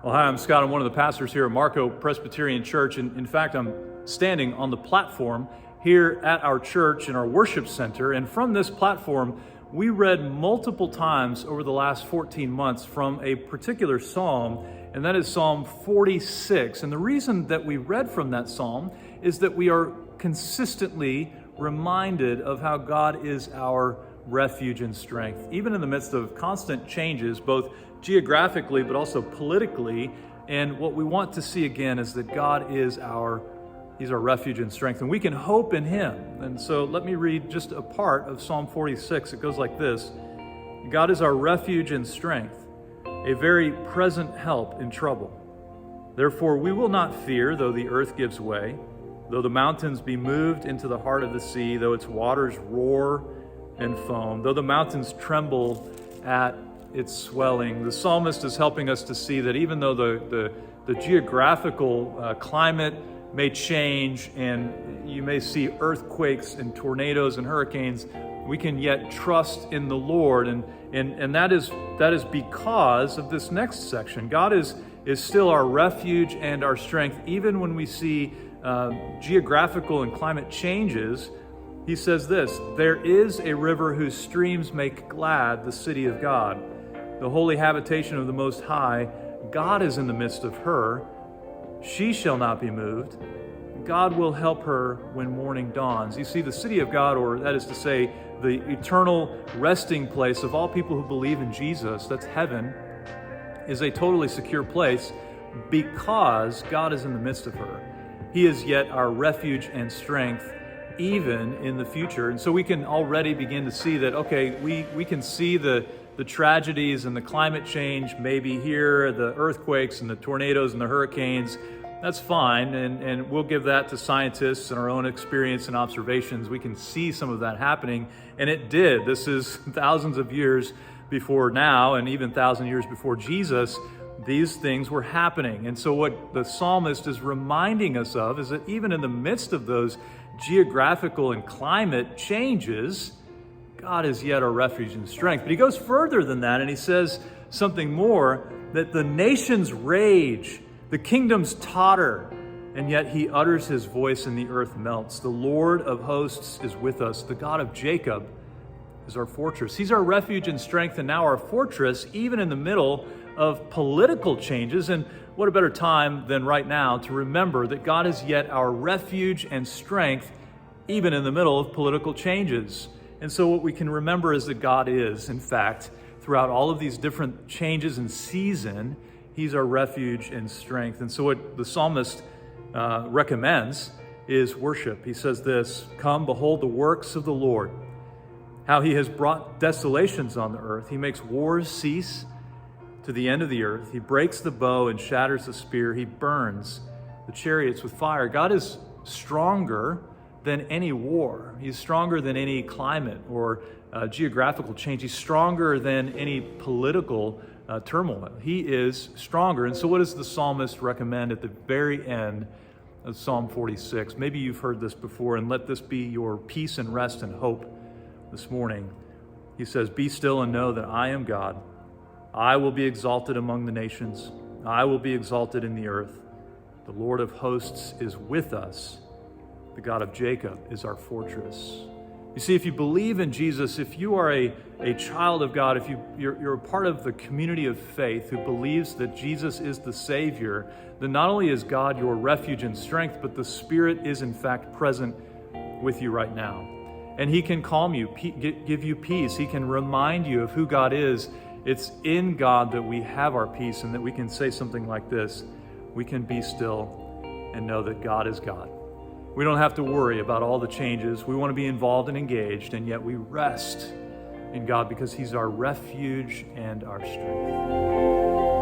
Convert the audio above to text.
Well, hi, I'm Scott. I'm one of the pastors here at Marco Presbyterian Church. And in fact, I'm standing on the platform here at our church in our worship center. And from this platform, we read multiple times over the last 14 months from a particular psalm, and that is Psalm 46. And the reason that we read from that psalm is that we are consistently reminded of how God is our refuge and strength, even in the midst of constant changes, both geographically but also politically. And what we want to see again is that God is He's our refuge and strength, and we can hope in Him. And so let me read just a part of Psalm 46. It goes like this: God is our refuge and strength, a very present help in trouble. Therefore we will not fear, though the earth gives way, though the mountains be moved into the heart of the sea, though its waters roar and foam, though the mountains tremble at its swelling. The psalmist is helping us to see that even though the geographical climate may change and you may see earthquakes and tornadoes and hurricanes, we can yet trust in the Lord. And that is because of this next section. God is still our refuge and our strength, even when we see geographical and climate changes. He says this: there is a river whose streams make glad the city of God, the holy habitation of the Most High. God is in the midst of her. She shall not be moved. God will help her when morning dawns. You see, the city of God, or that is to say, the eternal resting place of all people who believe in Jesus, that's heaven, is a totally secure place because God is in the midst of her. He is yet our refuge and strength, even in the future. And so we can already begin to see that, okay, we can see the tragedies and the climate change maybe here, the earthquakes and the tornadoes and the hurricanes. That's fine, and we'll give that to scientists and our own experience and observations. We can see some of that happening, and it did. This is thousands of years before now, and even 1,000 years before Jesus, these things were happening. And so what the psalmist is reminding us of is that even in the midst of those geographical and climate changes, God is yet our refuge and strength. But he goes further than that, and he says something more, that the nations rage, the kingdoms totter, and yet he utters his voice and the earth melts. The Lord of hosts is with us. The God of Jacob is our fortress. He's our refuge and strength, and now our fortress, even in the middle of political changes. And what a better time than right now to remember that God is yet our refuge and strength, even in the middle of political changes. And so what we can remember is that God is, in fact, throughout all of these different changes in season, He's our refuge and strength. And so what the psalmist recommends is worship. He says this: come, behold the works of the Lord, how He has brought desolations on the earth. He makes wars cease to the end of the earth. He breaks the bow and shatters the spear. He burns the chariots with fire. God is stronger than any war. He's stronger than any climate or geographical change. He's stronger than any political turmoil. He is stronger. And so what does the psalmist recommend at the very end of Psalm 46? Maybe you've heard this before, and let this be your peace and rest and hope this morning. He says, be still and know that I am God. I will be exalted among the nations. I will be exalted in the earth. The Lord of hosts is with us. The God of Jacob is our fortress. You see, if you believe in Jesus, if you are a child of God, if you're a part of the community of faith who believes that Jesus is the Savior, then not only is God your refuge and strength, but the Spirit is in fact present with you right now. And He can calm you, give you peace. He can remind you of who God is. It's in God that we have our peace, and that we can say something like this: we can be still and know that God is God. We don't have to worry about all the changes. We want to be involved and engaged, and yet we rest in God because He's our refuge and our strength.